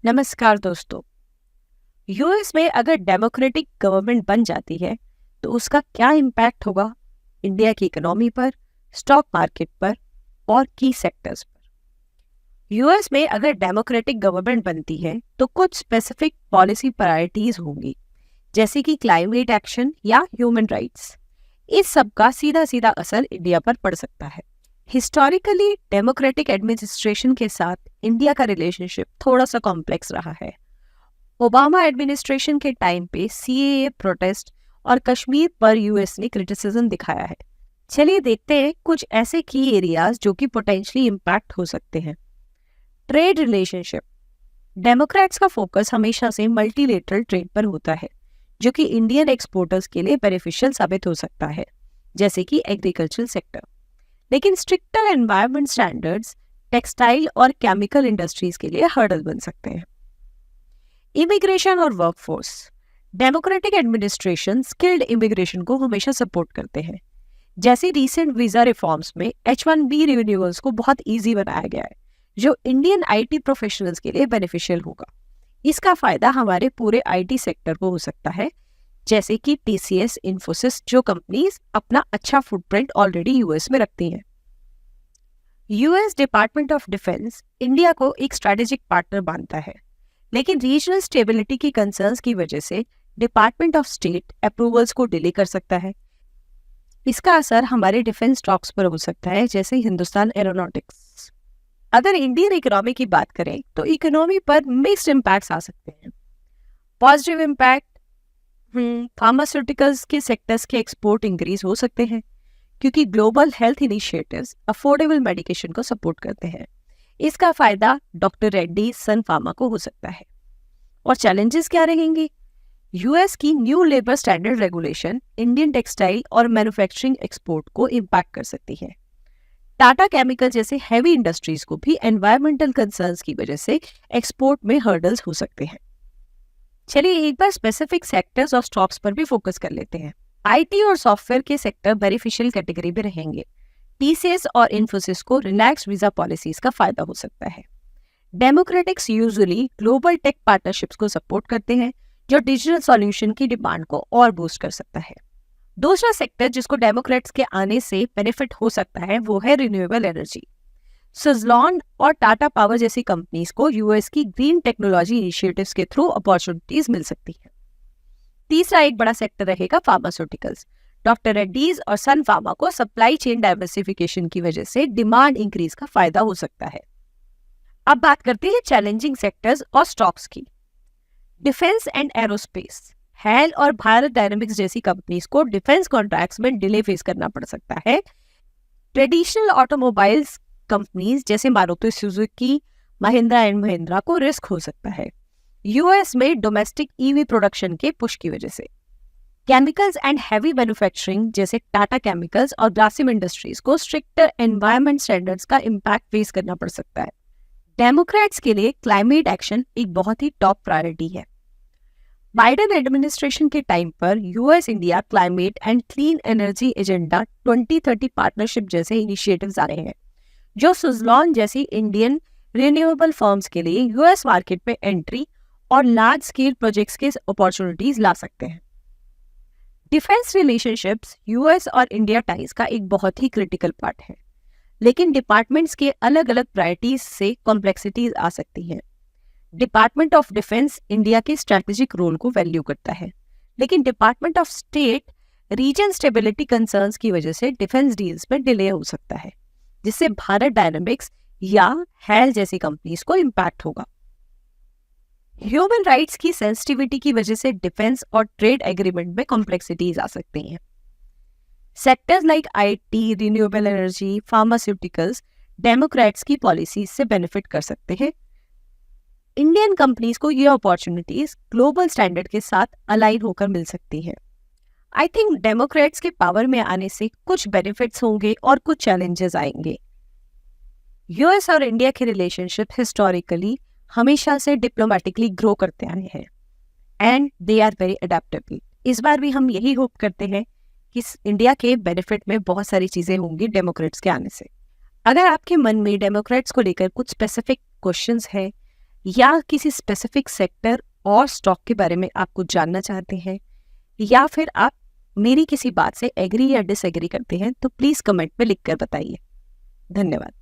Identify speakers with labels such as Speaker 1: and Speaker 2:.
Speaker 1: नमस्कार दोस्तों। यूएस में अगर डेमोक्रेटिक गवर्नमेंट बन जाती है तो उसका क्या इम्पैक्ट होगा इंडिया की इकोनॉमी पर, स्टॉक मार्केट पर और की सेक्टर्स पर। यूएस में अगर डेमोक्रेटिक गवर्नमेंट बनती है तो कुछ स्पेसिफिक पॉलिसी प्रायोरिटीज होंगी, जैसे कि क्लाइमेट एक्शन या ह्यूमन राइट्स। इस सब का सीधा सीधा असर इंडिया पर पड़ सकता है। हिस्टोरिकली डेमोक्रेटिक एडमिनिस्ट्रेशन के साथ इंडिया का रिलेशनशिप थोड़ा सा कॉम्प्लेक्स रहा है। ओबामा एडमिनिस्ट्रेशन के टाइम पे सीएए प्रोटेस्ट और कश्मीर पर यूएस ने क्रिटिसिज्म दिखाया है। चलिए देखते हैं कुछ ऐसे की एरियाज जो कि पोटेंशियली इम्पैक्ट हो सकते हैं। Trade relationship. डेमोक्रेट्स का फोकस हमेशा से मल्टीलेटरल ट्रेड पर होता है, जो कि इंडियन एक्सपोर्टर्स के लिए बेनिफिशियल साबित हो सकता है, जैसे कि एग्रीकल्चरल सेक्टर। लेकिन स्ट्रिक्टर एनवायरनमेंट स्टैंडर्ड्स टेक्सटाइल और केमिकल इंडस्ट्रीज के लिए हर्डल बन सकते हैं। इमिग्रेशन और workforce. Democratic administration skilled immigration को हमेशा सपोर्ट करते हैं। जैसे रीसेंट वीजा रिफॉर्म्स में H1B रिन्यूअल्स को बहुत इजी बनाया गया है, जो इंडियन आईटी प्रोफेशनल्स के लिए बेनिफिशियल होगा। इसका फायदा हमारे पूरे आईटी सेक्टर को हो सकता है, जैसे कि TCS, इन्फोसिस, जो कंपनीज अपना अच्छा फुटप्रिंट ऑलरेडी यूएस में रखती हैं। US department of defence India को एक स्ट्रेटेजिक पार्टनर मानता है, लेकिन रीजनल स्टेबिलिटी की कंसर्न्स की वजह से डिपार्टमेंट ऑफ स्टेट अप्रूवल्स को डिले कर सकता है। इसका असर हमारे डिफेंस स्टॉक्स पर हो सकता है, जैसे हिंदुस्तान एरोनॉटिक्स। अगर इंडियन इकोनॉमी की बात करें तो इकोनॉमी पर मिक्स्ड इम्पैक्ट्स आ सकते हैं। पॉजिटिव इम्पैक्ट, फार्मास्यूटिकल्स के सेक्टर्स के एक्सपोर्ट इंक्रीज हो सकते हैं, क्योंकि global health initiatives affordable medication को सपोर्ट करते हैं। इसका फायदा डॉक्टर रेड्डी, सन फार्मा को हो सकता है। और चैलेंजेस क्या रहेंगे? यूएस की new labour standard regulation Indian textile और मैन्युफैक्चरिंग एक्सपोर्ट को इम्पैक्ट कर सकती है। टाटा केमिकल जैसे हैवी इंडस्ट्रीज को भी एनवायरमेंटल कंसर्न्स की वजह से एक्सपोर्ट में हर्डल्स हो सकते हैं। चलिए एक बार स्पेसिफिक सेक्टर्स और स्टॉक्स पर भी फोकस कर लेते हैं। आईटी और सॉफ्टवेयर के सेक्टर बेनिफिशियल कैटेगरी में रहेंगे। TCS और इन्फोसिस को रिलैक्स वीजा पॉलिसीज का फायदा हो सकता है। Democratics usually global tech partnerships को सपोर्ट करते हैं, जो डिजिटल सॉल्यूशन की डिमांड को और बूस्ट कर सकता है। दूसरा सेक्टर जिसको डेमोक्रेट्स के आने से बेनिफिट हो सकता है वो है रिन्यूएबल एनर्जी। सुज़लॉन और टाटा पावर जैसी कंपनीज को यूएस की ग्रीन टेक्नोलॉजी इनिशिएटिव्स के थ्रू अपॉर्चुनिटीज मिल सकती है। तीसरा एक बड़ा सेक्टर रहेगा फार्मास्यूटिकल्स। डॉक्टर रेड्डीज और सन फार्मा को सप्लाई चेन डाइवर्सिफिकेशन की वजह से डिमांड इंक्रीज का फायदा हो सकता है। अब बात करते हैं चैलेंजिंग सेक्टर्स और स्टॉक्स की। Defence and aerospace. हैल और भारत डायनामिक्स जैसी कंपनीज को डिफेंस कॉन्ट्रैक्ट्स में डिले फेस करना पड़ सकता है। ट्रेडिशनल ऑटोमोबाइल्स कंपनीज जैसे मारुति सुजुकी, महिंद्रा एंड महिंद्रा को रिस्क हो सकता है यूएस में डोमेस्टिक ईवी प्रोडक्शन के पुश की वजह से। केमिकल्स एंड हैवी मैन्युफैक्चरिंग जैसे टाटा केमिकल्स और ग्रासिम इंडस्ट्रीज को स्ट्रिक्टर एनवायरनमेंट स्टैंडर्ड्स का इम्पैक्ट फेस करना पड़ सकता है। डेमोक्रेट्स के लिए क्लाइमेट एक्शन एक बहुत ही टॉप प्रायोरिटी है। बाइडेन एडमिनिस्ट्रेशन के टाइम पर US India climate and clean energy agenda 2030 partnership जैसे इनिशिएटिव्स आ रहे हैं, जो सुज़लॉन जैसी इंडियन रिन्यूएबल फर्म्स के लिए यूएस मार्केट में एंट्री और लार्ज स्केल प्रोजेक्ट्स के अपॉर्चुनिटीज ला सकते हैं। डिफेंस रिलेशनशिप्स यूएस और इंडिया टाइज का एक बहुत ही क्रिटिकल पार्ट है, लेकिन डिपार्टमेंट्स के अलग अलग प्रायोरिटीज से कॉम्प्लेक्सिटीज आ सकती हैं। डिपार्टमेंट ऑफ डिफेंस इंडिया के स्ट्रैटेजिक रोल को वैल्यू करता है, लेकिन department of state region stability concerns की वजह से डिफेंस डील्स में डिले हो सकता है, जिससे भारत डायनामिक्स या हैल जैसी कंपनीज को इम्पैक्ट होगा। ह्यूमन राइट्स की सेंसिटिविटी की वजह से डिफेंस और ट्रेड एग्रीमेंट में कॉम्प्लेक्सिटीज आ सकती हैं। Sectors like IT, renewable energy, pharmaceuticals Democrats की पॉलिसीज से बेनिफिट कर सकते हैं। इंडियन कंपनीज को ये अपॉर्चुनिटीज ग्लोबल स्टैंडर्ड के साथ अलाइन होकर मिल सकती हैं। आई थिंक डेमोक्रेट्स के पावर में आने से कुछ बेनिफिट्स होंगे और कुछ चैलेंजेस आएंगे। यूएस और इंडिया के रिलेशनशिप हिस्टोरिकली हमेशा से डिप्लोमेटिकली ग्रो करते आए हैं and they are very adaptable. इस बार भी हम यही होप करते हैं कि इंडिया के बेनिफिट में बहुत सारी चीजें होंगी डेमोक्रेट्स के आने से। अगर आपके मन में डेमोक्रेट्स को लेकर कुछ स्पेसिफिक क्वेश्चंस है या किसी स्पेसिफिक सेक्टर और स्टॉक के बारे में आप कुछ जानना चाहते हैं, या फिर आप मेरी किसी बात से एग्री या डिसएग्री करते हैं, तो प्लीज़ कमेंट में लिखकर बताइए। धन्यवाद।